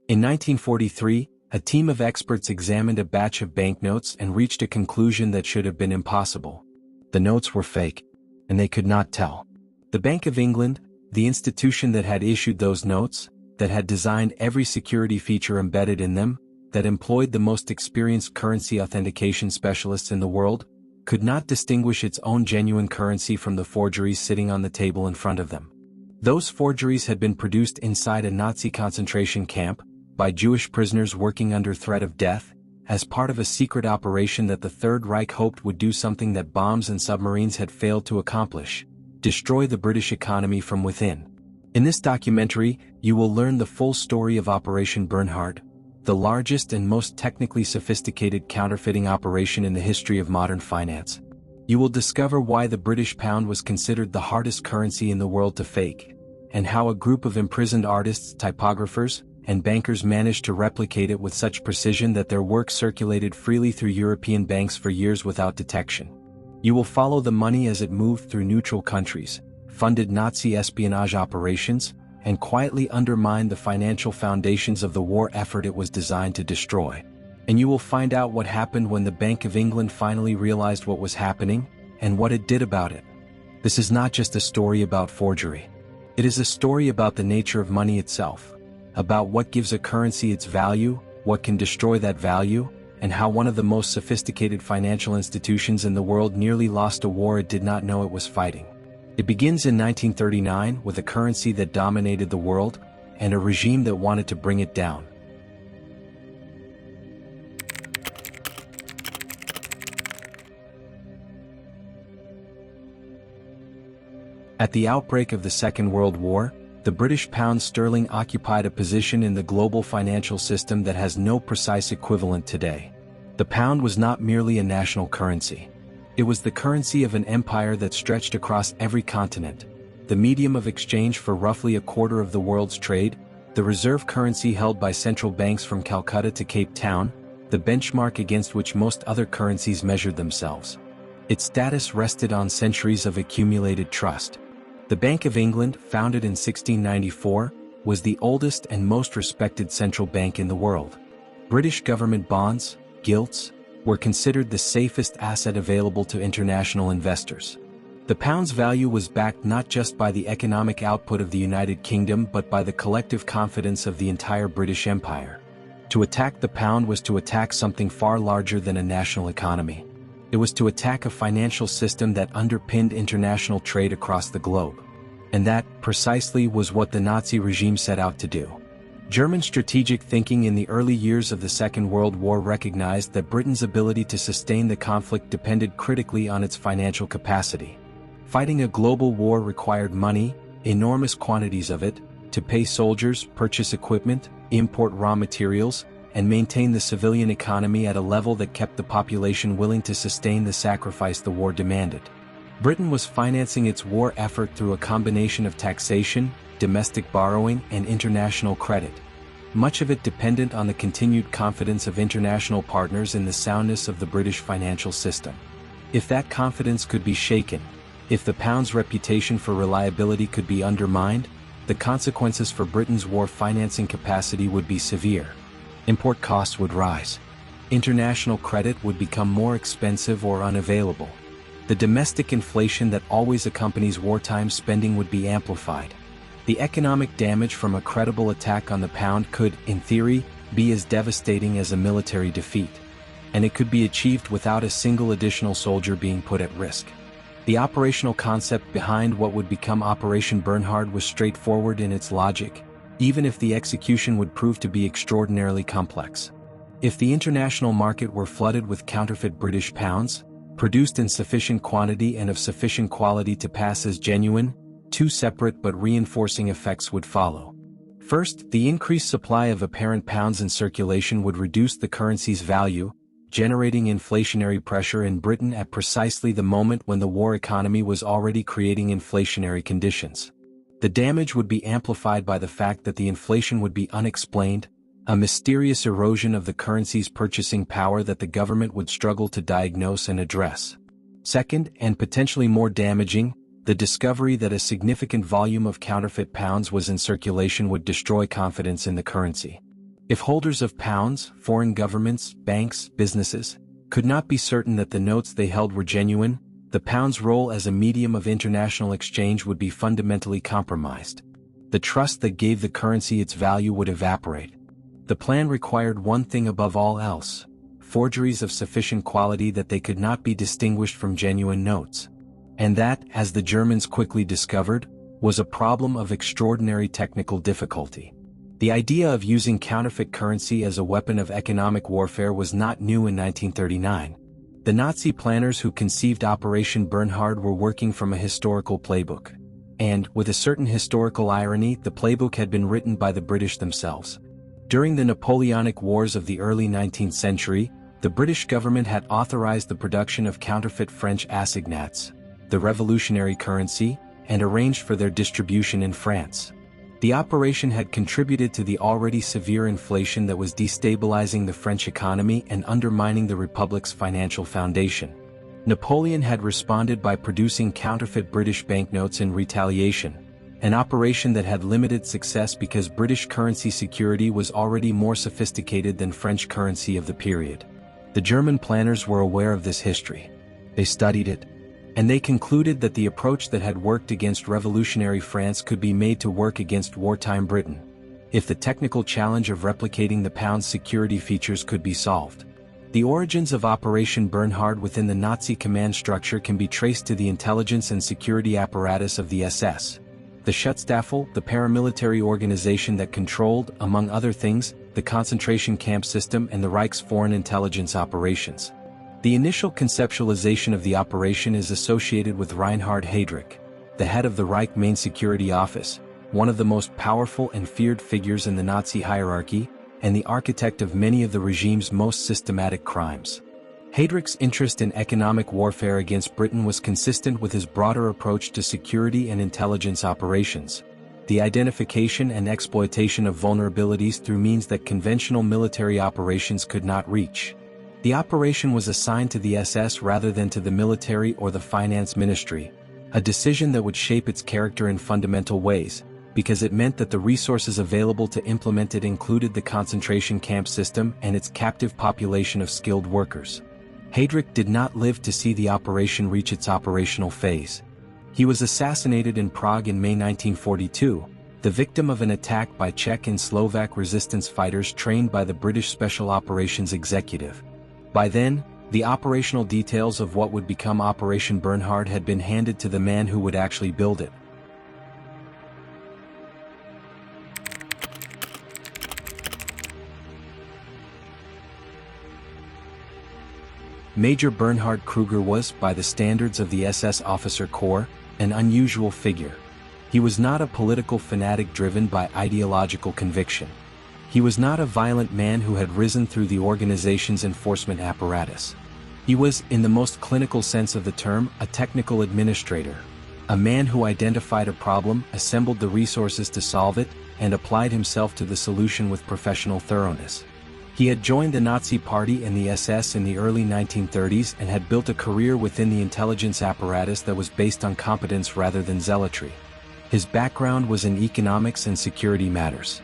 In 1943, a team of experts examined a batch of banknotes and reached a conclusion that should have been impossible. The notes were fake, and they could not tell. The Bank of England, the institution that had issued those notes, that had designed every security feature embedded in them, that employed the most experienced currency authentication specialists in the world, could not distinguish its own genuine currency from the forgeries sitting on the table in front of them. Those forgeries had been produced inside a Nazi concentration camp, by Jewish prisoners working under threat of death, as part of a secret operation that the Third Reich hoped would do something that bombs and submarines had failed to accomplish: destroy the British economy from within. In this documentary, you will learn the full story of Operation Bernhard, the largest and most technically sophisticated counterfeiting operation in the history of modern finance. You will discover why the British pound was considered the hardest currency in the world to fake, and how a group of imprisoned artists, typographers, and bankers managed to replicate it with such precision that their work circulated freely through European banks for years without detection. You will follow the money as it moved through neutral countries, funded Nazi espionage operations, and quietly undermined the financial foundations of the war effort it was designed to destroy. And you will find out what happened when the Bank of England finally realized what was happening, and what it did about it. This is not just a story about forgery. It is a story about the nature of money itself, about what gives a currency its value, what can destroy that value, and how one of the most sophisticated financial institutions in the world nearly lost a war it did not know it was fighting. It begins in 1939 with a currency that dominated the world, and a regime that wanted to bring it down. At the outbreak of the Second World War, the British pound sterling occupied a position in the global financial system that has no precise equivalent today. The pound was not merely a national currency. It was the currency of an empire that stretched across every continent, the medium of exchange for roughly a quarter of the world's trade, the reserve currency held by central banks from Calcutta to Cape Town, the benchmark against which most other currencies measured themselves. Its status rested on centuries of accumulated trust. The Bank of England, founded in 1694, was the oldest and most respected central bank in the world. British government bonds, gilts, were considered the safest asset available to international investors. The pound's value was backed not just by the economic output of the United Kingdom but by the collective confidence of the entire British Empire. To attack the pound was to attack something far larger than a national economy. It was to attack a financial system that underpinned international trade across the globe. And that, precisely, was what the Nazi regime set out to do. German strategic thinking in the early years of the Second World War recognized that Britain's ability to sustain the conflict depended critically on its financial capacity. Fighting a global war required money, enormous quantities of it, to pay soldiers, purchase equipment, import raw materials, and maintain the civilian economy at a level that kept the population willing to sustain the sacrifice the war demanded. Britain was financing its war effort through a combination of taxation, domestic borrowing, and international credit, much of it dependent on the continued confidence of international partners in the soundness of the British financial system. If that confidence could be shaken, if the pound's reputation for reliability could be undermined, the consequences for Britain's war financing capacity would be severe. Import costs would rise. International credit would become more expensive or unavailable. The domestic inflation that always accompanies wartime spending would be amplified. The economic damage from a credible attack on the pound could, in theory, be as devastating as a military defeat. And it could be achieved without a single additional soldier being put at risk. The operational concept behind what would become Operation Bernhard was straightforward in its logic, even if the execution would prove to be extraordinarily complex. If the international market were flooded with counterfeit British pounds, produced in sufficient quantity and of sufficient quality to pass as genuine, two separate but reinforcing effects would follow. First, the increased supply of apparent pounds in circulation would reduce the currency's value, generating inflationary pressure in Britain at precisely the moment when the war economy was already creating inflationary conditions. The damage would be amplified by the fact that the inflation would be unexplained, a mysterious erosion of the currency's purchasing power that the government would struggle to diagnose and address. Second, and potentially more damaging, the discovery that a significant volume of counterfeit pounds was in circulation would destroy confidence in the currency. If holders of pounds, foreign governments, banks, businesses, could not be certain that the notes they held were genuine, the pound's role as a medium of international exchange would be fundamentally compromised. The trust that gave the currency its value would evaporate. The plan required one thing above all else: forgeries of sufficient quality that they could not be distinguished from genuine notes. And that, as the Germans quickly discovered, was a problem of extraordinary technical difficulty. The idea of using counterfeit currency as a weapon of economic warfare was not new in 1939. The Nazi planners who conceived Operation Bernhard were working from a historical playbook. And, with a certain historical irony, the playbook had been written by the British themselves. During the Napoleonic Wars of the early 19th century, the British government had authorized the production of counterfeit French assignats, the revolutionary currency, and arranged for their distribution in France. The operation had contributed to the already severe inflation that was destabilizing the French economy and undermining the Republic's financial foundation. Napoleon had responded by producing counterfeit British banknotes in retaliation, an operation that had limited success because British currency security was already more sophisticated than French currency of the period. The German planners were aware of this history. They studied it, and they concluded that the approach that had worked against revolutionary France could be made to work against wartime Britain, if the technical challenge of replicating the pound's security features could be solved. The origins of Operation Bernhard within the Nazi command structure can be traced to the intelligence and security apparatus of the SS. The Schutzstaffel, the paramilitary organization that controlled, among other things, the concentration camp system and the Reich's foreign intelligence operations. The initial conceptualization of the operation is associated with Reinhard Heydrich, the head of the Reich Main Security Office, one of the most powerful and feared figures in the Nazi hierarchy, and the architect of many of the regime's most systematic crimes. Heydrich's interest in economic warfare against Britain was consistent with his broader approach to security and intelligence operations, the identification and exploitation of vulnerabilities through means that conventional military operations could not reach. The operation was assigned to the SS rather than to the military or the finance ministry, a decision that would shape its character in fundamental ways, because it meant that the resources available to implement it included the concentration camp system and its captive population of skilled workers. Heydrich did not live to see the operation reach its operational phase. He was assassinated in Prague in May 1942, the victim of an attack by Czech and Slovak resistance fighters trained by the British Special Operations Executive. By then, the operational details of what would become Operation Bernhard had been handed to the man who would actually build it. Major Bernhard Kruger was, by the standards of the SS officer corps, an unusual figure. He was not a political fanatic driven by ideological conviction. He was not a violent man who had risen through the organization's enforcement apparatus. He was, in the most clinical sense of the term, a technical administrator, a man who identified a problem, assembled the resources to solve it, and applied himself to the solution with professional thoroughness. He had joined the Nazi Party and the SS in the early 1930s and had built a career within the intelligence apparatus that was based on competence rather than zealotry. His background was in economics and security matters.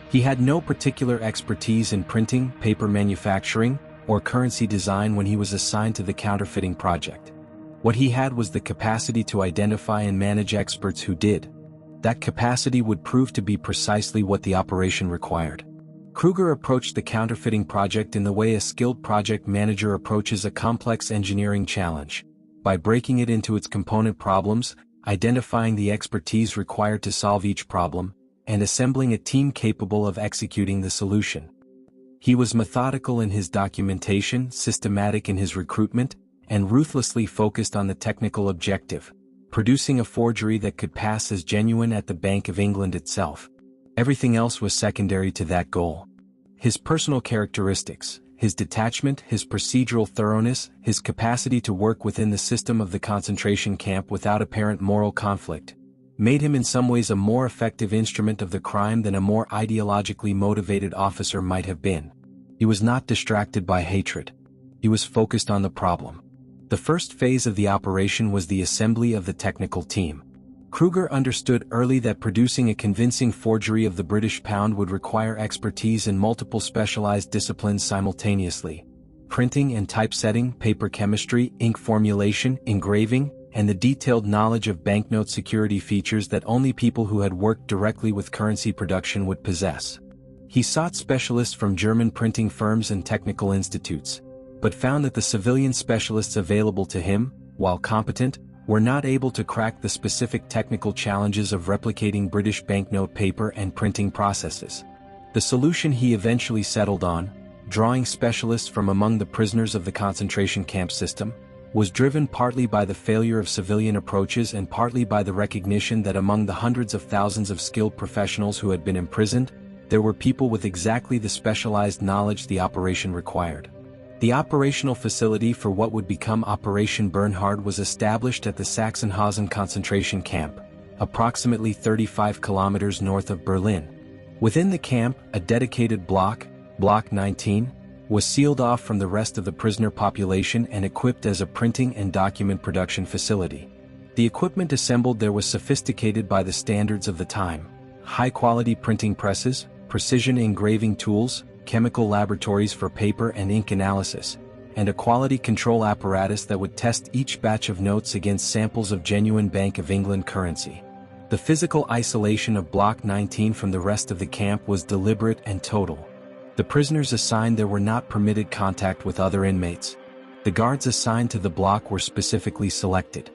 He had no particular expertise in printing, paper manufacturing, or currency design when he was assigned to the counterfeiting project. What he had was the capacity to identify and manage experts who did. That capacity would prove to be precisely what the operation required. Kruger approached the counterfeiting project in the way a skilled project manager approaches a complex engineering challenge, by breaking it into its component problems, identifying the expertise required to solve each problem, and assembling a team capable of executing the solution. He was methodical in his documentation, systematic in his recruitment, and ruthlessly focused on the technical objective, producing a forgery that could pass as genuine at the Bank of England itself. Everything else was secondary to that goal. His personal characteristics, his detachment, his procedural thoroughness, his capacity to work within the system of the concentration camp without apparent moral conflict, made him in some ways a more effective instrument of the crime than a more ideologically motivated officer might have been. He was not distracted by hatred. He was focused on the problem. The first phase of the operation was the assembly of the technical team. Kruger understood early that producing a convincing forgery of the British pound would require expertise in multiple specialized disciplines simultaneously: printing and typesetting, paper chemistry, ink formulation, engraving, and the detailed knowledge of banknote security features that only people who had worked directly with currency production would possess. He sought specialists from German printing firms and technical institutes, but found that the civilian specialists available to him, while competent, were not able to crack the specific technical challenges of replicating British banknote paper and printing processes. The solution he eventually settled on, drawing specialists from among the prisoners of the concentration camp system, was driven partly by the failure of civilian approaches and partly by the recognition that among the hundreds of thousands of skilled professionals who had been imprisoned, there were people with exactly the specialized knowledge the operation required. The operational facility for what would become Operation Bernhard was established at the Sachsenhausen concentration camp, approximately 35 kilometers north of Berlin. Within the camp, a dedicated block, Block 19, was sealed off from the rest of the prisoner population and equipped as a printing and document production facility. The equipment assembled there was sophisticated by the standards of the time: high-quality printing presses, precision engraving tools, chemical laboratories for paper and ink analysis, and a quality control apparatus that would test each batch of notes against samples of genuine Bank of England currency. The physical isolation of Block 19 from the rest of the camp was deliberate and total. The prisoners assigned there were not permitted contact with other inmates. The guards assigned to the block were specifically selected.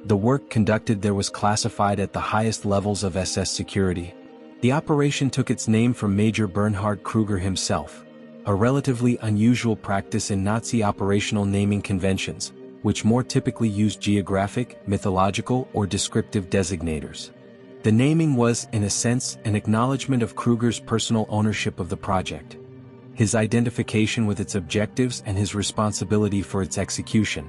The work conducted there was classified at the highest levels of SS security. The operation took its name from Major Bernhard Kruger himself, a relatively unusual practice in Nazi operational naming conventions, which more typically used geographic, mythological, or descriptive designators. The naming was, in a sense, an acknowledgement of Kruger's personal ownership of the project, his identification with its objectives and his responsibility for its execution.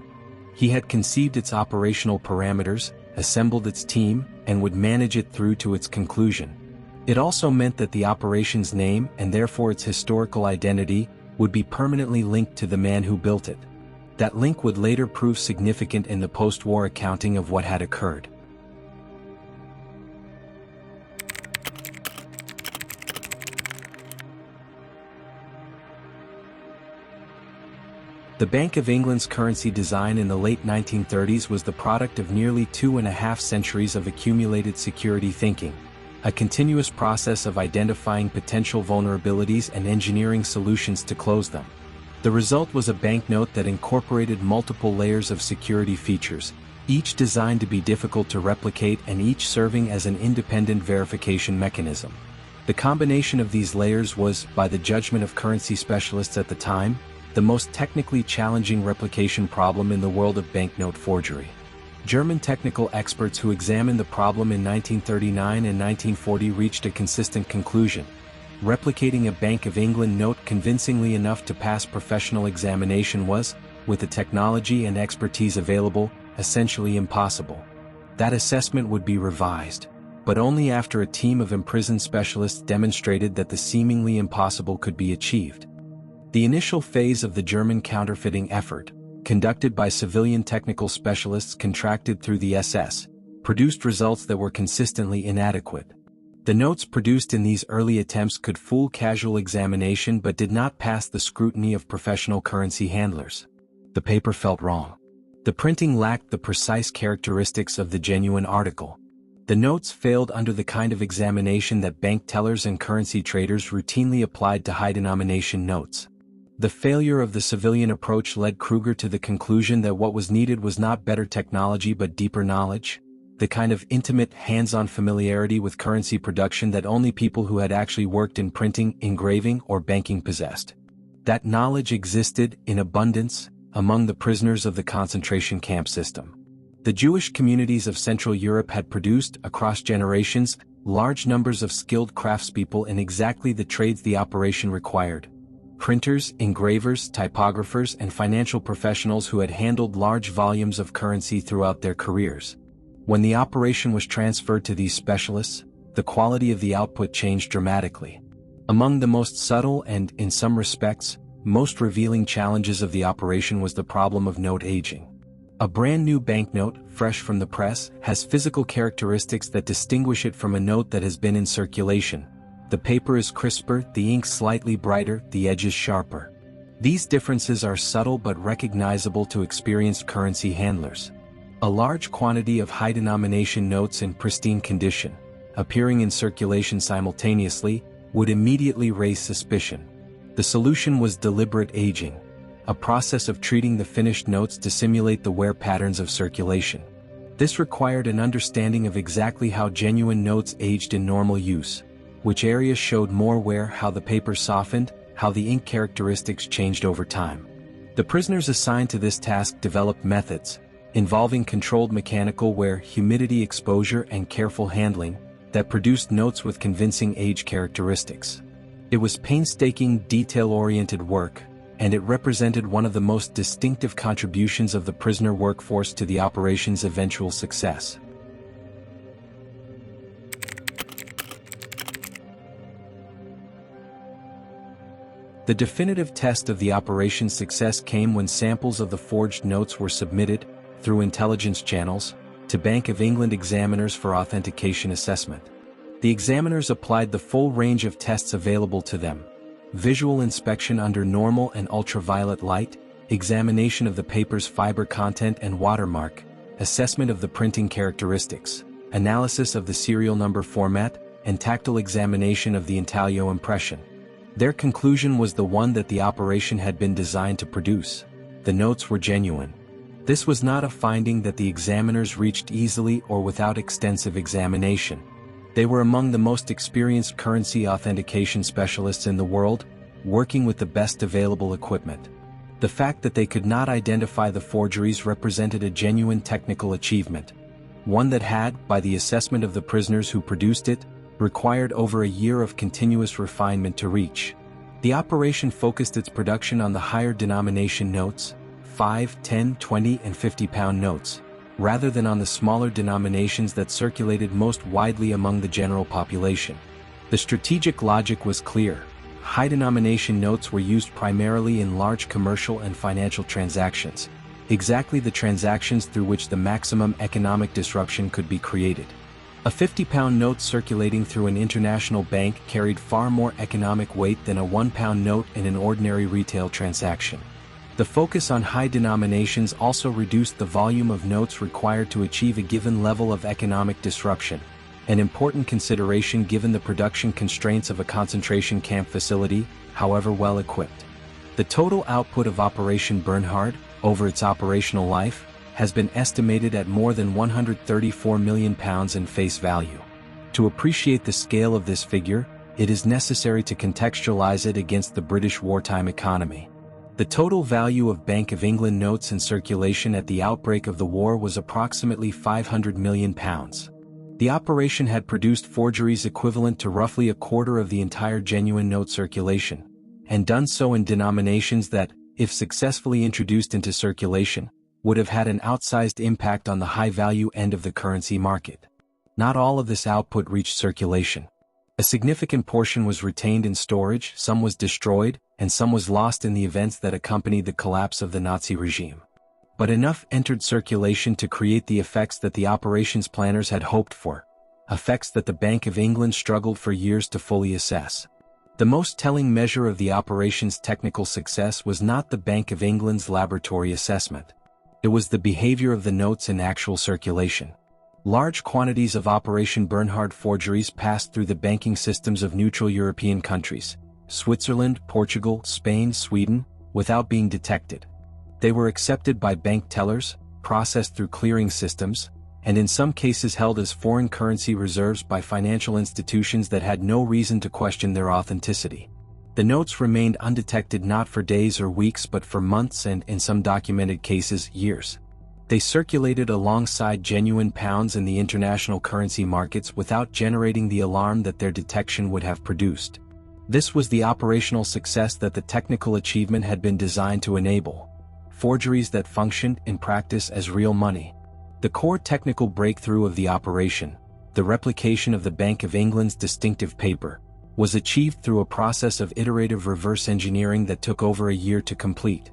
He had conceived its operational parameters, assembled its team, and would manage it through to its conclusion. It also meant that the operation's name, and therefore its historical identity, would be permanently linked to the man who built it. That link would later prove significant in the post-war accounting of what had occurred. The Bank of England's currency design in the late 1930s was the product of nearly 2.5 centuries of accumulated security thinking, a continuous process of identifying potential vulnerabilities and engineering solutions to close them. The result was a banknote that incorporated multiple layers of security features, each designed to be difficult to replicate and each serving as an independent verification mechanism. The combination of these layers was, by the judgment of currency specialists at the time, the most technically challenging replication problem in the world of banknote forgery. German technical experts who examined the problem in 1939 and 1940 reached a consistent conclusion: replicating a Bank of England note convincingly enough to pass professional examination was, with the technology and expertise available, essentially impossible. That assessment would be revised, but only after a team of imprisoned specialists demonstrated that the seemingly impossible could be achieved. The initial phase of the German counterfeiting effort, conducted by civilian technical specialists contracted through the SS, produced results that were consistently inadequate. The notes produced in these early attempts could fool casual examination but did not pass the scrutiny of professional currency handlers. The paper felt wrong. The printing lacked the precise characteristics of the genuine article. The notes failed under the kind of examination that bank tellers and currency traders routinely applied to high-denomination notes. The failure of the civilian approach led Kruger to the conclusion that what was needed was not better technology but deeper knowledge, the kind of intimate, hands-on familiarity with currency production that only people who had actually worked in printing, engraving, or banking possessed. That knowledge existed, in abundance, among the prisoners of the concentration camp system. The Jewish communities of Central Europe had produced, across generations, large numbers of skilled craftspeople in exactly the trades the operation required: printers, engravers, typographers, and financial professionals who had handled large volumes of currency throughout their careers. When the operation was transferred to these specialists, the quality of the output changed dramatically. Among the most subtle and, in some respects, most revealing challenges of the operation was the problem of note aging. A brand new banknote, fresh from the press, has physical characteristics that distinguish it from a note that has been in circulation. The paper is crisper, the ink slightly brighter, the edges sharper. These differences are subtle but recognizable to experienced currency handlers. A large quantity of high-denomination notes in pristine condition, appearing in circulation simultaneously, would immediately raise suspicion. The solution was deliberate aging, a process of treating the finished notes to simulate the wear patterns of circulation. This required an understanding of exactly how genuine notes aged in normal use, which areas showed more wear, how the paper softened, how the ink characteristics changed over time. The prisoners assigned to this task developed methods, involving controlled mechanical wear, humidity exposure, and careful handling, that produced notes with convincing age characteristics. It was painstaking, detail-oriented work, and it represented one of the most distinctive contributions of the prisoner workforce to the operation's eventual success. The definitive test of the operation's success came when samples of the forged notes were submitted, through intelligence channels, to Bank of England examiners for authentication assessment. The examiners applied the full range of tests available to them: visual inspection under normal and ultraviolet light, examination of the paper's fiber content and watermark, assessment of the printing characteristics, analysis of the serial number format, and tactile examination of the intaglio impression. Their conclusion was the one that the operation had been designed to produce: the notes were genuine. This was not a finding that the examiners reached easily or without extensive examination. They were among the most experienced currency authentication specialists in the world, working with the best available equipment. The fact that they could not identify the forgeries represented a genuine technical achievement, one that had, by the assessment of the prisoners who produced it, required over a year of continuous refinement to reach. The operation focused its production on the higher denomination notes, 5, 10, 20, and 50-pound notes, rather than on the smaller denominations that circulated most widely among the general population. The strategic logic was clear. High-denomination notes were used primarily in large commercial and financial transactions, exactly the transactions through which the maximum economic disruption could be created. A 50-pound note circulating through an international bank carried far more economic weight than a 1-pound note in an ordinary retail transaction. The focus on high denominations also reduced the volume of notes required to achieve a given level of economic disruption, an important consideration given the production constraints of a concentration camp facility, however well equipped. The total output of Operation Bernhard, over its operational life, has been estimated at more than £134 million in face value. To appreciate the scale of this figure, it is necessary to contextualize it against the British wartime economy. The total value of Bank of England notes in circulation at the outbreak of the war was approximately £500 million. The operation had produced forgeries equivalent to roughly a quarter of the entire genuine note circulation, and done so in denominations that, if successfully introduced into circulation, would have had an outsized impact on the high-value end of the currency market. Not all of this output reached circulation. A significant portion was retained in storage, some was destroyed, and some was lost in the events that accompanied the collapse of the Nazi regime. But enough entered circulation to create the effects that the operations planners had hoped for, effects that the Bank of England struggled for years to fully assess. The most telling measure of the operation's technical success was not the Bank of England's laboratory assessment. It was the behavior of the notes in actual circulation. Large quantities of Operation Bernhard forgeries passed through the banking systems of neutral European countries, Switzerland, Portugal, Spain, Sweden, without being detected. They were accepted by bank tellers, processed through clearing systems, and in some cases held as foreign currency reserves by financial institutions that had no reason to question their authenticity. The notes remained undetected not for days or weeks but for months and, in some documented cases, years. They circulated alongside genuine pounds in the international currency markets without generating the alarm that their detection would have produced. This was the operational success that the technical achievement had been designed to enable: forgeries that functioned, in practice, as real money. The core technical breakthrough of the operation, the replication of the Bank of England's distinctive paper, was achieved through a process of iterative reverse engineering that took over a year to complete.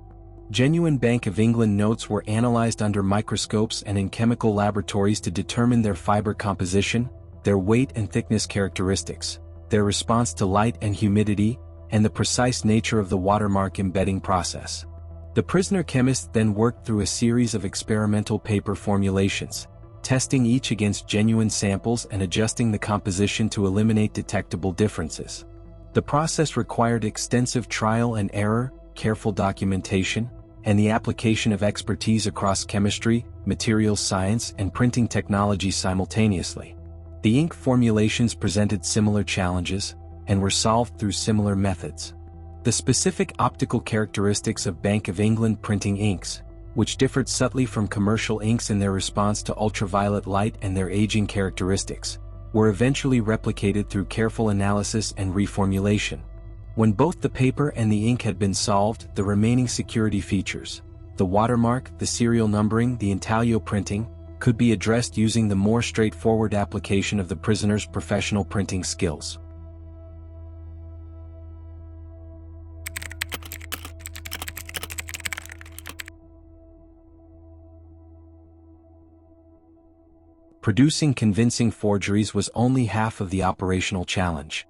Genuine Bank of England notes were analyzed under microscopes and in chemical laboratories to determine their fiber composition, their weight and thickness characteristics, their response to light and humidity, and the precise nature of the watermark embedding process. The prisoner chemist then worked through a series of experimental paper formulations, testing each against genuine samples and adjusting the composition to eliminate detectable differences. The process required extensive trial and error, careful documentation, and the application of expertise across chemistry, materials science, and printing technology simultaneously. The ink formulations presented similar challenges, and were solved through similar methods. The specific optical characteristics of Bank of England printing inks, which differed subtly from commercial inks in their response to ultraviolet light and their aging characteristics, were eventually replicated through careful analysis and reformulation. When both the paper and the ink had been solved, the remaining security features, the watermark, the serial numbering, the intaglio printing, could be addressed using the more straightforward application of the prisoner's professional printing skills. Producing convincing forgeries was only half of the operational challenge.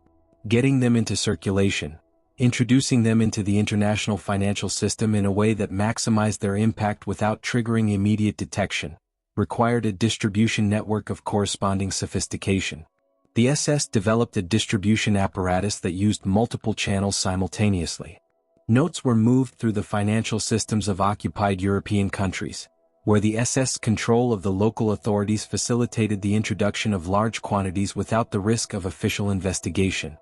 Getting them into circulation, introducing them into the international financial system in a way that maximized their impact without triggering immediate detection, required a distribution network of corresponding sophistication. The SS developed a distribution apparatus that used multiple channels simultaneously. Notes were moved through the financial systems of occupied European countries, where the SS control of the local authorities facilitated the introduction of large quantities without the risk of official investigation.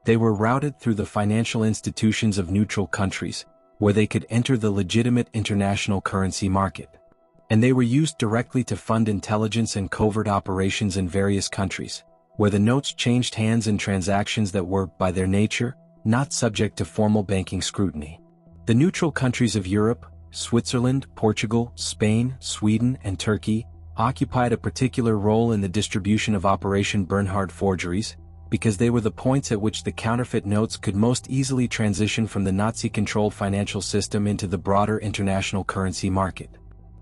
They were routed through the financial institutions of neutral countries, where they could enter the legitimate international currency market. And they were used directly to fund intelligence and covert operations in various countries, where the notes changed hands in transactions that were, by their nature, not subject to formal banking scrutiny. The neutral countries of Europe, Switzerland, Portugal, Spain, Sweden, and Turkey, occupied a particular role in the distribution of Operation Bernhard forgeries, because they were the points at which the counterfeit notes could most easily transition from the Nazi-controlled financial system into the broader international currency market.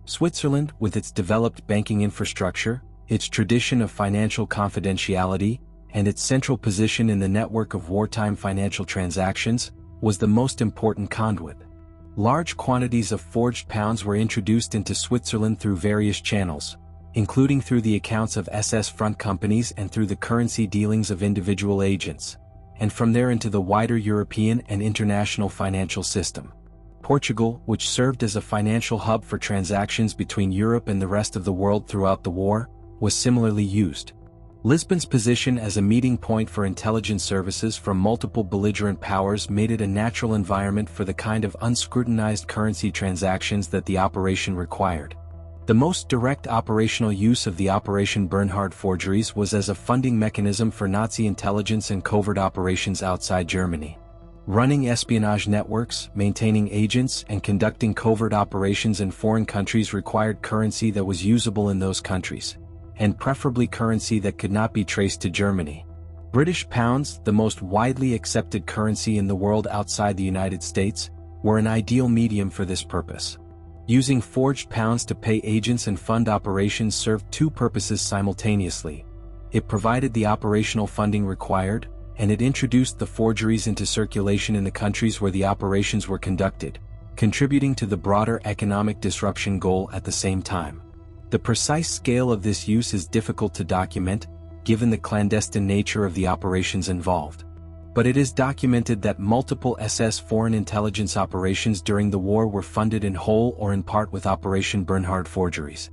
Switzerland, with its developed banking infrastructure, its tradition of financial confidentiality, and its central position in the network of wartime financial transactions, was the most important conduit. Large quantities of forged pounds were introduced into Switzerland through various channels, including through the accounts of SS front companies and through the currency dealings of individual agents, and from there into the wider European and international financial system. Portugal, which served as a financial hub for transactions between Europe and the rest of the world throughout the war, was similarly used. Lisbon's position as a meeting point for intelligence services from multiple belligerent powers made it a natural environment for the kind of unscrutinized currency transactions that the operation required. The most direct operational use of the Operation Bernhard forgeries was as a funding mechanism for Nazi intelligence and covert operations outside Germany. Running espionage networks, maintaining agents, and conducting covert operations in foreign countries required currency that was usable in those countries, and preferably currency that could not be traced to Germany. British pounds, the most widely accepted currency in the world outside the United States, were an ideal medium for this purpose. Using forged pounds to pay agents and fund operations served two purposes simultaneously. It provided the operational funding required, and it introduced the forgeries into circulation in the countries where the operations were conducted, contributing to the broader economic disruption goal at the same time. The precise scale of this use is difficult to document, given the clandestine nature of the operations involved. But it is documented that multiple SS foreign intelligence operations during the war were funded in whole or in part with Operation Bernhard forgeries.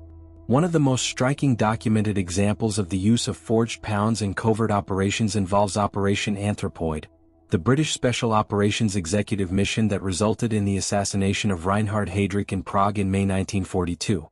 One of the most striking documented examples of the use of forged pounds in covert operations involves Operation Anthropoid, the British Special Operations Executive Mission that resulted in the assassination of Reinhard Heydrich in Prague in May 1942.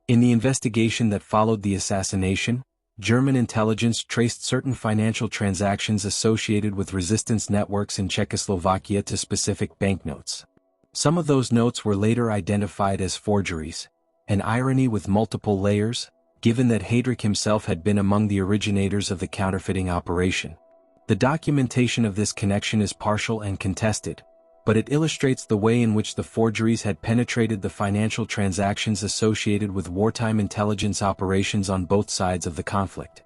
In the investigation that followed the assassination, German intelligence traced certain financial transactions associated with resistance networks in Czechoslovakia to specific banknotes. Some of those notes were later identified as forgeries, an irony with multiple layers, given that Heydrich himself had been among the originators of the counterfeiting operation. The documentation of this connection is partial and contested, but it illustrates the way in which the forgeries had penetrated the financial transactions associated with wartime intelligence operations on both sides of the conflict.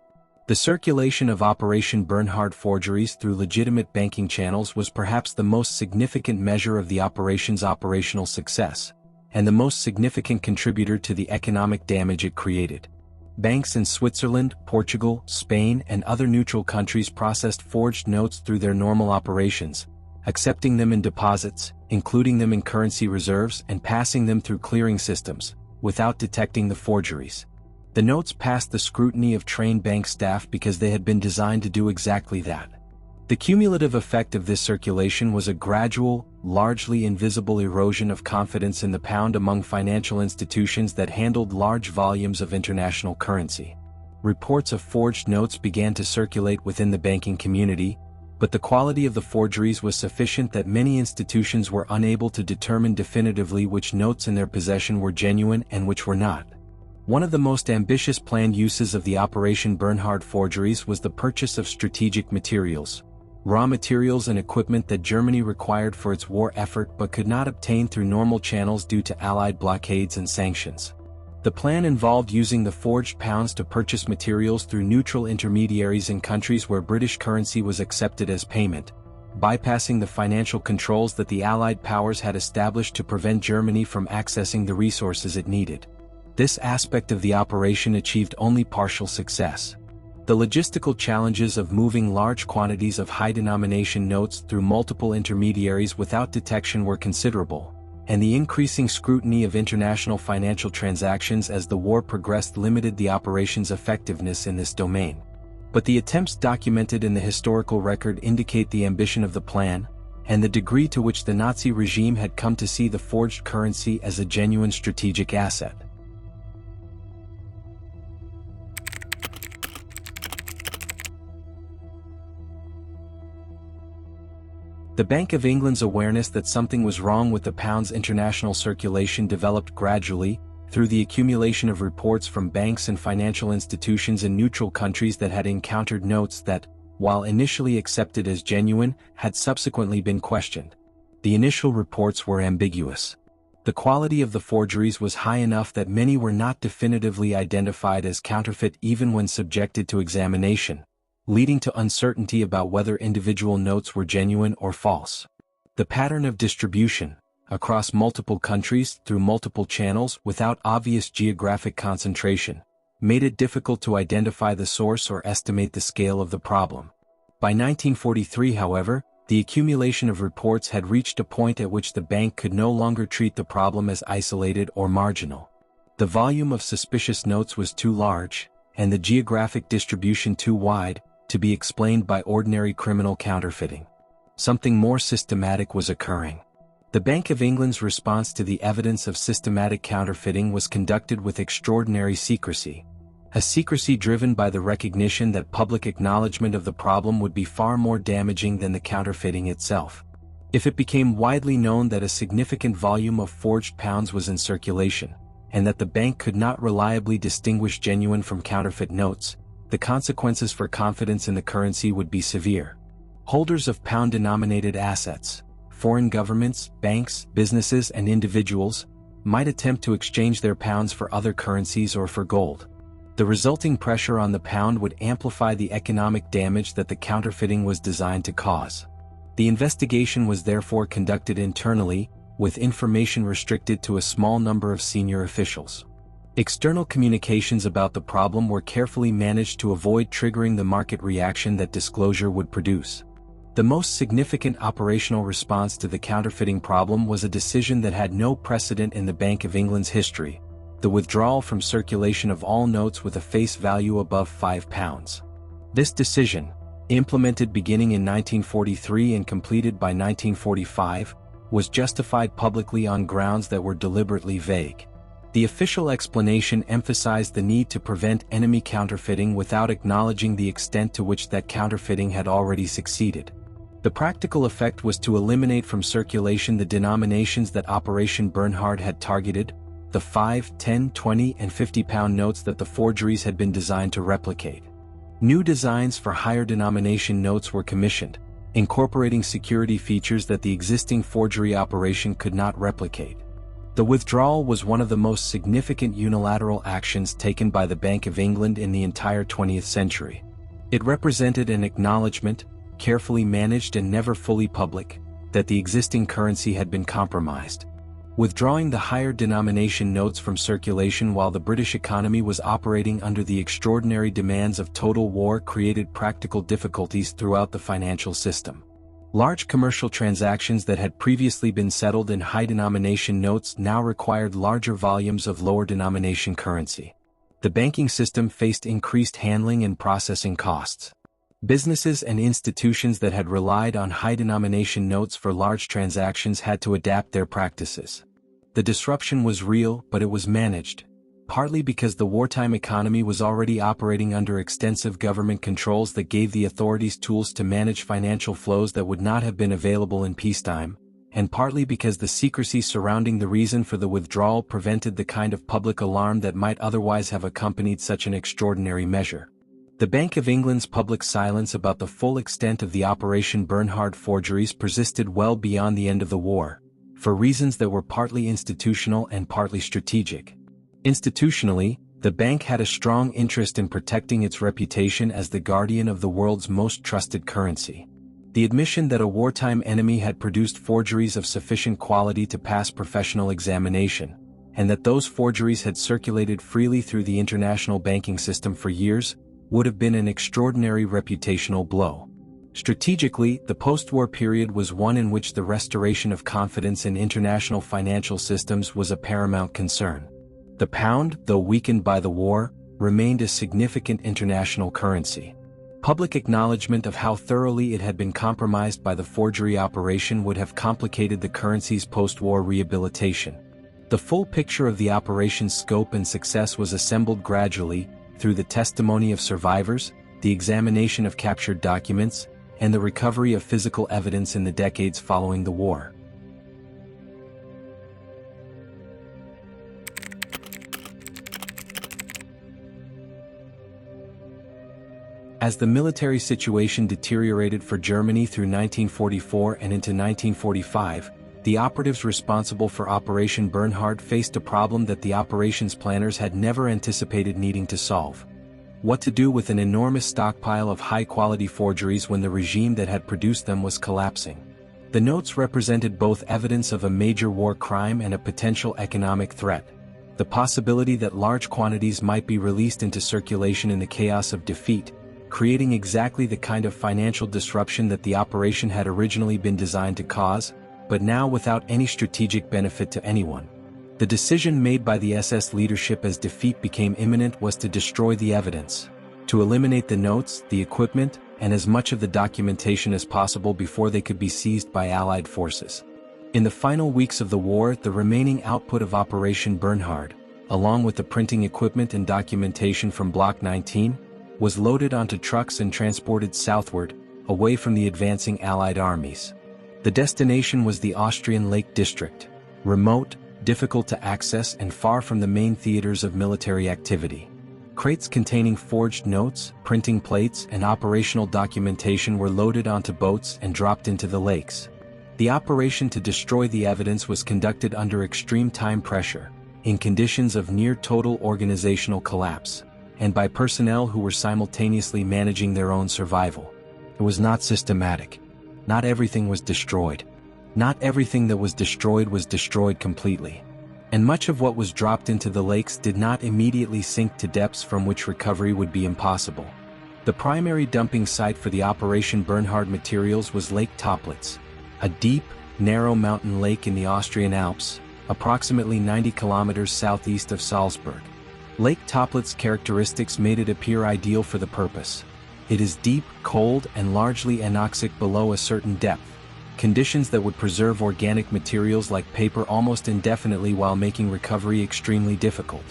The circulation of Operation Bernhard forgeries through legitimate banking channels was perhaps the most significant measure of the operation's operational success, and the most significant contributor to the economic damage it created. Banks in Switzerland, Portugal, Spain, and other neutral countries processed forged notes through their normal operations, accepting them in deposits, including them in currency reserves, and passing them through clearing systems, without detecting the forgeries. The notes passed the scrutiny of trained bank staff because they had been designed to do exactly that. The cumulative effect of this circulation was a gradual, largely invisible erosion of confidence in the pound among financial institutions that handled large volumes of international currency. Reports of forged notes began to circulate within the banking community, but the quality of the forgeries was sufficient that many institutions were unable to determine definitively which notes in their possession were genuine and which were not. One of the most ambitious planned uses of the Operation Bernhard forgeries was the purchase of strategic materials, raw materials and equipment that Germany required for its war effort but could not obtain through normal channels due to Allied blockades and sanctions. The plan involved using the forged pounds to purchase materials through neutral intermediaries in countries where British currency was accepted as payment, bypassing the financial controls that the Allied powers had established to prevent Germany from accessing the resources it needed. This aspect of the operation achieved only partial success. The logistical challenges of moving large quantities of high-denomination notes through multiple intermediaries without detection were considerable, and the increasing scrutiny of international financial transactions as the war progressed limited the operation's effectiveness in this domain. But the attempts documented in the historical record indicate the ambition of the plan, and the degree to which the Nazi regime had come to see the forged currency as a genuine strategic asset. The Bank of England's awareness that something was wrong with the pound's international circulation developed gradually, through the accumulation of reports from banks and financial institutions in neutral countries that had encountered notes that, while initially accepted as genuine, had subsequently been questioned. The initial reports were ambiguous. The quality of the forgeries was high enough that many were not definitively identified as counterfeit even when subjected to examination, leading to uncertainty about whether individual notes were genuine or false. The pattern of distribution, across multiple countries through multiple channels without obvious geographic concentration, made it difficult to identify the source or estimate the scale of the problem. By 1943, however, the accumulation of reports had reached a point at which the bank could no longer treat the problem as isolated or marginal. The volume of suspicious notes was too large, and the geographic distribution too wide, to be explained by ordinary criminal counterfeiting. Something more systematic was occurring. The Bank of England's response to the evidence of systematic counterfeiting was conducted with extraordinary secrecy, a secrecy driven by the recognition that public acknowledgement of the problem would be far more damaging than the counterfeiting itself. If it became widely known that a significant volume of forged pounds was in circulation, and that the bank could not reliably distinguish genuine from counterfeit notes, the consequences for confidence in the currency would be severe. Holders of pound-denominated assets, foreign governments, banks, businesses, and individuals, might attempt to exchange their pounds for other currencies or for gold. The resulting pressure on the pound would amplify the economic damage that the counterfeiting was designed to cause. The investigation was therefore conducted internally, with information restricted to a small number of senior officials. External communications about the problem were carefully managed to avoid triggering the market reaction that disclosure would produce. The most significant operational response to the counterfeiting problem was a decision that had no precedent in the Bank of England's history: the withdrawal from circulation of all notes with a face value above £5. This decision, implemented beginning in 1943 and completed by 1945, was justified publicly on grounds that were deliberately vague. The official explanation emphasized the need to prevent enemy counterfeiting without acknowledging the extent to which that counterfeiting had already succeeded. The practical effect was to eliminate from circulation the denominations that Operation Bernhard had targeted, the 5, 10, 20, and 50-pound notes that the forgeries had been designed to replicate. New designs for higher denomination notes were commissioned, incorporating security features that the existing forgery operation could not replicate. The withdrawal was one of the most significant unilateral actions taken by the Bank of England in the entire 20th century. It represented an acknowledgement, carefully managed and never fully public, that the existing currency had been compromised. Withdrawing the higher denomination notes from circulation while the British economy was operating under the extraordinary demands of total war created practical difficulties throughout the financial system. Large commercial transactions that had previously been settled in high-denomination notes now required larger volumes of lower-denomination currency. The banking system faced increased handling and processing costs. Businesses and institutions that had relied on high-denomination notes for large transactions had to adapt their practices. The disruption was real, but it was managed, partly because the wartime economy was already operating under extensive government controls that gave the authorities tools to manage financial flows that would not have been available in peacetime, and partly because the secrecy surrounding the reason for the withdrawal prevented the kind of public alarm that might otherwise have accompanied such an extraordinary measure. The Bank of England's public silence about the full extent of the Operation Bernhard forgeries persisted well beyond the end of the war, for reasons that were partly institutional and partly strategic. Institutionally, the bank had a strong interest in protecting its reputation as the guardian of the world's most trusted currency. The admission that a wartime enemy had produced forgeries of sufficient quality to pass professional examination, and that those forgeries had circulated freely through the international banking system for years, would have been an extraordinary reputational blow. Strategically, the post-war period was one in which the restoration of confidence in international financial systems was a paramount concern. The pound, though weakened by the war, remained a significant international currency. Public acknowledgement of how thoroughly it had been compromised by the forgery operation would have complicated the currency's post-war rehabilitation. The full picture of the operation's scope and success was assembled gradually, through the testimony of survivors, the examination of captured documents, and the recovery of physical evidence in the decades following the war. As the military situation deteriorated for Germany through 1944 and into 1945, the operatives responsible for Operation Bernhard faced a problem that the operations planners had never anticipated needing to solve. What to do with an enormous stockpile of high-quality forgeries when the regime that had produced them was collapsing. The notes represented both evidence of a major war crime and a potential economic threat. The possibility that large quantities might be released into circulation in the chaos of defeat, creating exactly the kind of financial disruption that the operation had originally been designed to cause, but now without any strategic benefit to anyone. The decision made by the SS leadership as defeat became imminent was to destroy the evidence, to eliminate the notes, the equipment, and as much of the documentation as possible before they could be seized by Allied forces. In the final weeks of the war, the remaining output of Operation Bernhard, along with the printing equipment and documentation from Block 19, was loaded onto trucks and transported southward, away from the advancing Allied armies. The destination was the Austrian Lake District, remote, difficult to access and far from the main theaters of military activity. Crates containing forged notes, printing plates, and operational documentation were loaded onto boats and dropped into the lakes. The operation to destroy the evidence was conducted under extreme time pressure, in conditions of near-total organizational collapse, and by personnel who were simultaneously managing their own survival. It was not systematic. Not everything was destroyed. Not everything that was destroyed completely. And much of what was dropped into the lakes did not immediately sink to depths from which recovery would be impossible. The primary dumping site for the Operation Bernhard materials was Lake Toplitz, a deep, narrow mountain lake in the Austrian Alps, approximately 90 kilometers southeast of Salzburg. Lake Toplitz's characteristics made it appear ideal for the purpose. It is deep, cold, and largely anoxic below a certain depth, conditions that would preserve organic materials like paper almost indefinitely while making recovery extremely difficult.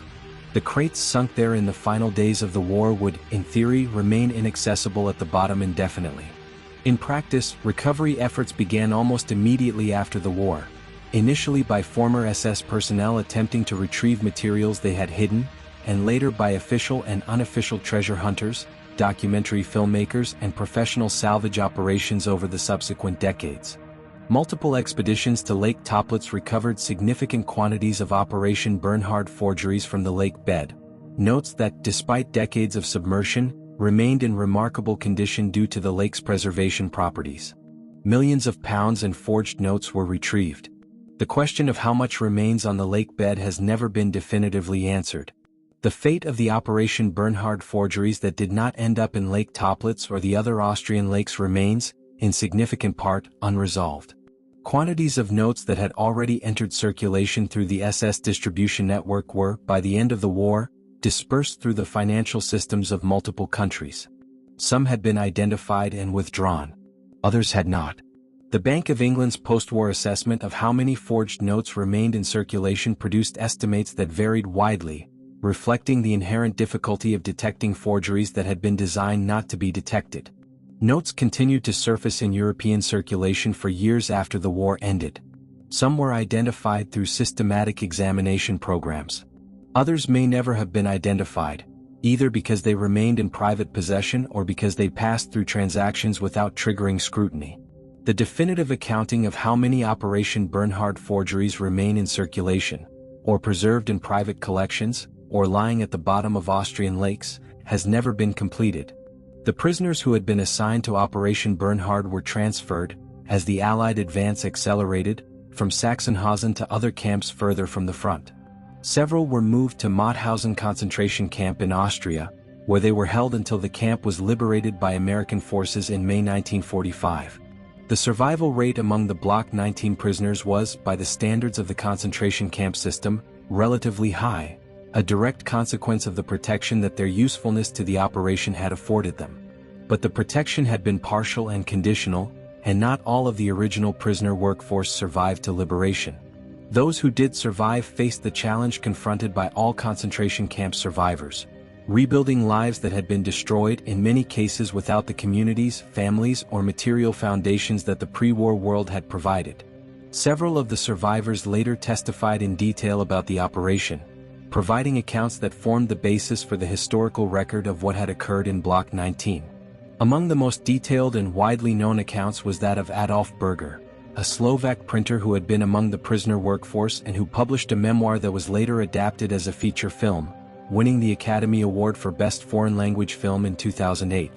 The crates sunk there in the final days of the war would, in theory, remain inaccessible at the bottom indefinitely. In practice, recovery efforts began almost immediately after the war, initially by former SS personnel attempting to retrieve materials they had hidden, and later by official and unofficial treasure hunters, documentary filmmakers and professional salvage operations over the subsequent decades. Multiple expeditions to Lake Toplitz recovered significant quantities of Operation Bernhard forgeries from the lake bed. Notes that, despite decades of submersion, remained in remarkable condition due to the lake's preservation properties. Millions of pounds in forged notes were retrieved. The question of how much remains on the lake bed has never been definitively answered. The fate of the Operation Bernhard forgeries that did not end up in Lake Toplitz or the other Austrian lakes remains, in significant part, unresolved. Quantities of notes that had already entered circulation through the SS distribution network were, by the end of the war, dispersed through the financial systems of multiple countries. Some had been identified and withdrawn. Others had not. The Bank of England's post-war assessment of how many forged notes remained in circulation produced estimates that varied widely, reflecting the inherent difficulty of detecting forgeries that had been designed not to be detected. Notes continued to surface in European circulation for years after the war ended. Some were identified through systematic examination programs. Others may never have been identified, either because they remained in private possession or because they passed through transactions without triggering scrutiny. The definitive accounting of how many Operation Bernhard forgeries remain in circulation, or preserved in private collections, or lying at the bottom of Austrian lakes, has never been completed. The prisoners who had been assigned to Operation Bernhard were transferred, as the Allied advance accelerated, from Sachsenhausen to other camps further from the front. Several were moved to Mauthausen concentration camp in Austria, where they were held until the camp was liberated by American forces in May 1945. The survival rate among the Block 19 prisoners was, by the standards of the concentration camp system, relatively high, a direct consequence of the protection that their usefulness to the operation had afforded them. But the protection had been partial and conditional, and not all of the original prisoner workforce survived to liberation. Those who did survive faced the challenge confronted by all concentration camp survivors: rebuilding lives that had been destroyed, in many cases without the communities, families, or material foundations that the pre-war world had provided. Several of the survivors later testified in detail about the operation, providing accounts that formed the basis for the historical record of what had occurred in Block 19. Among the most detailed and widely known accounts was that of Adolf Berger, a Slovak printer who had been among the prisoner workforce and who published a memoir that was later adapted as a feature film, winning the Academy Award for Best Foreign Language Film in 2008.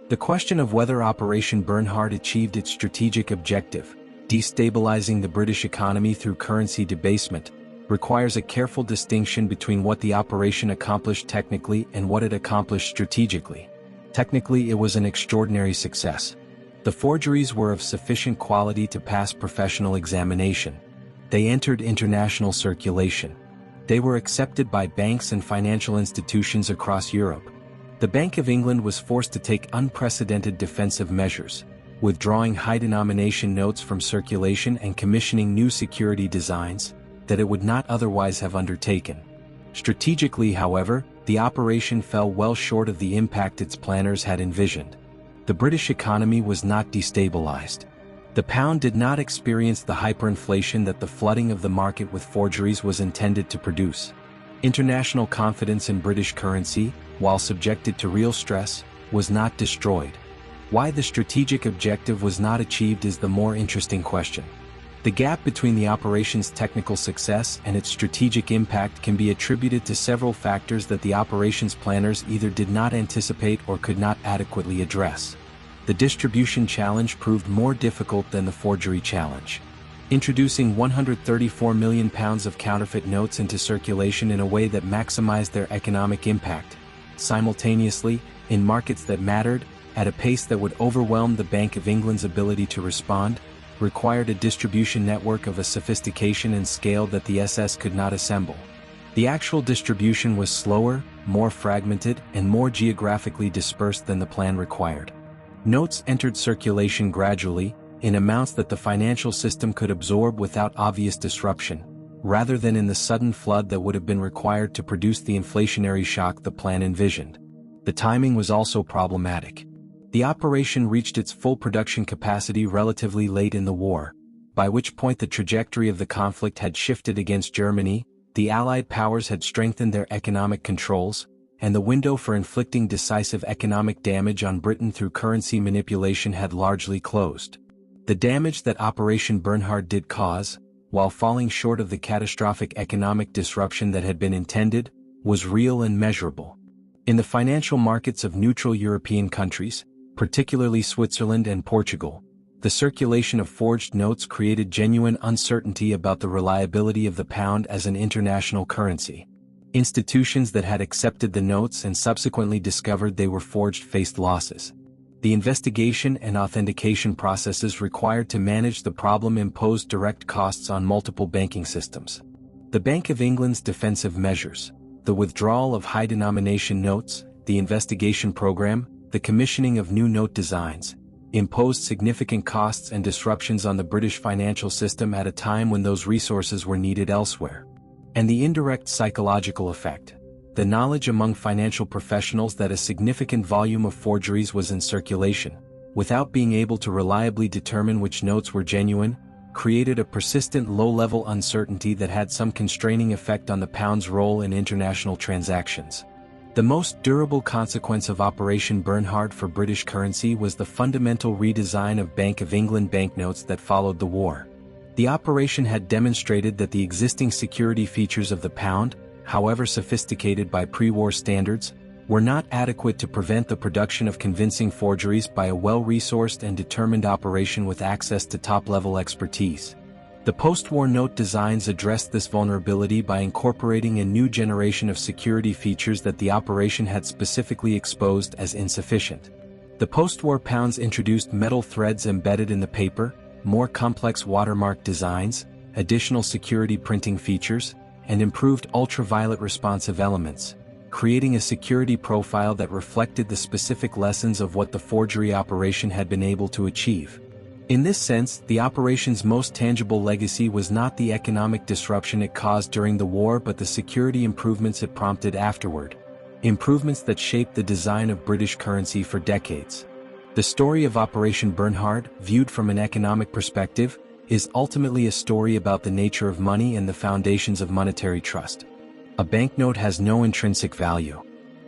The question of whether Operation Bernhard achieved its strategic objective, destabilizing the British economy through currency debasement, requires a careful distinction between what the operation accomplished technically and what it accomplished strategically. Technically, it was an extraordinary success. The forgeries were of sufficient quality to pass professional examination. They entered international circulation. They were accepted by banks and financial institutions across Europe. The Bank of England was forced to take unprecedented defensive measures, withdrawing high-denomination notes from circulation and commissioning new security designs that it would not otherwise have undertaken. Strategically, however, the operation fell well short of the impact its planners had envisioned. The British economy was not destabilized. The pound did not experience the hyperinflation that the flooding of the market with forgeries was intended to produce. International confidence in British currency, while subjected to real stress, was not destroyed. Why the strategic objective was not achieved is the more interesting question. The gap between the operation's technical success and its strategic impact can be attributed to several factors that the operation's planners either did not anticipate or could not adequately address. The distribution challenge proved more difficult than the forgery challenge. Introducing £134 million of counterfeit notes into circulation in a way that maximized their economic impact, simultaneously, in markets that mattered, at a pace that would overwhelm the Bank of England's ability to respond, required a distribution network of a sophistication and scale that the SS could not assemble. The actual distribution was slower, more fragmented, and more geographically dispersed than the plan required. Notes entered circulation gradually, in amounts that the financial system could absorb without obvious disruption, rather than in the sudden flood that would have been required to produce the inflationary shock the plan envisioned. The timing was also problematic. The operation reached its full production capacity relatively late in the war, by which point the trajectory of the conflict had shifted against Germany, the Allied powers had strengthened their economic controls, and the window for inflicting decisive economic damage on Britain through currency manipulation had largely closed. The damage that Operation Bernhard did cause, while falling short of the catastrophic economic disruption that had been intended, was real and measurable. In the financial markets of neutral European countries, particularly Switzerland and Portugal, the circulation of forged notes created genuine uncertainty about the reliability of the pound as an international currency. Institutions that had accepted the notes and subsequently discovered they were forged faced losses. The investigation and authentication processes required to manage the problem imposed direct costs on multiple banking systems. The Bank of England's defensive measures, the withdrawal of high-denomination notes, the investigation program, the commissioning of new note designs, imposed significant costs and disruptions on the British financial system at a time when those resources were needed elsewhere. And the indirect psychological effect, the knowledge among financial professionals that a significant volume of forgeries was in circulation, without being able to reliably determine which notes were genuine, created a persistent low-level uncertainty that had some constraining effect on the pound's role in international transactions. The most durable consequence of Operation Bernhard for British currency was the fundamental redesign of Bank of England banknotes that followed the war. The operation had demonstrated that the existing security features of the pound, however sophisticated by pre-war standards, were not adequate to prevent the production of convincing forgeries by a well-resourced and determined operation with access to top-level expertise. The post-war note designs addressed this vulnerability by incorporating a new generation of security features that the operation had specifically exposed as insufficient. The post-war pounds introduced metal threads embedded in the paper, more complex watermark designs, additional security printing features, and improved ultraviolet responsive elements, creating a security profile that reflected the specific lessons of what the forgery operation had been able to achieve. In this sense, the operation's most tangible legacy was not the economic disruption it caused during the war but the security improvements it prompted afterward, improvements that shaped the design of British currency for decades. The story of Operation Bernhard, viewed from an economic perspective, is ultimately a story about the nature of money and the foundations of monetary trust. A banknote has no intrinsic value.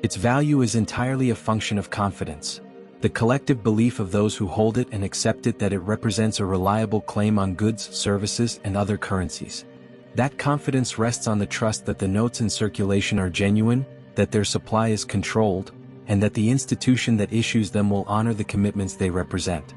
Its value is entirely a function of confidence, the collective belief of those who hold it and accept it that it represents a reliable claim on goods, services, and other currencies. That confidence rests on the trust that the notes in circulation are genuine, that their supply is controlled, and that the institution that issues them will honor the commitments they represent.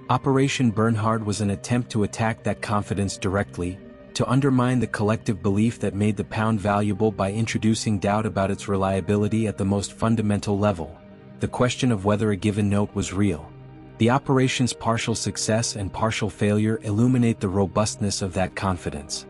Operation Bernhard was an attempt to attack that confidence directly, to undermine the collective belief that made the pound valuable by introducing doubt about its reliability at the most fundamental level, the question of whether a given note was real. The operation's partial success and partial failure illuminate the robustness of that confidence.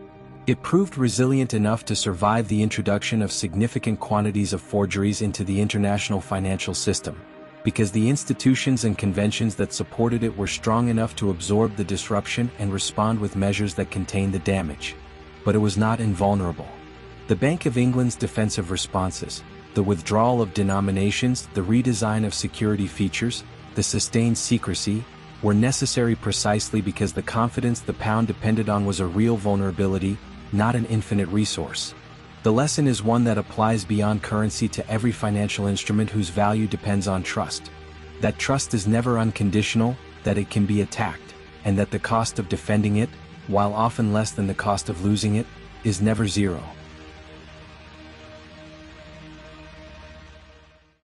It proved resilient enough to survive the introduction of significant quantities of forgeries into the international financial system, because the institutions and conventions that supported it were strong enough to absorb the disruption and respond with measures that contained the damage. But it was not invulnerable. The Bank of England's defensive responses, the withdrawal of denominations, the redesign of security features, the sustained secrecy, were necessary precisely because the confidence the pound depended on was a real vulnerability, not an infinite resource. The lesson is one that applies beyond currency to every financial instrument whose value depends on trust. That trust is never unconditional, that it can be attacked, and that the cost of defending it, while often less than the cost of losing it, is never zero.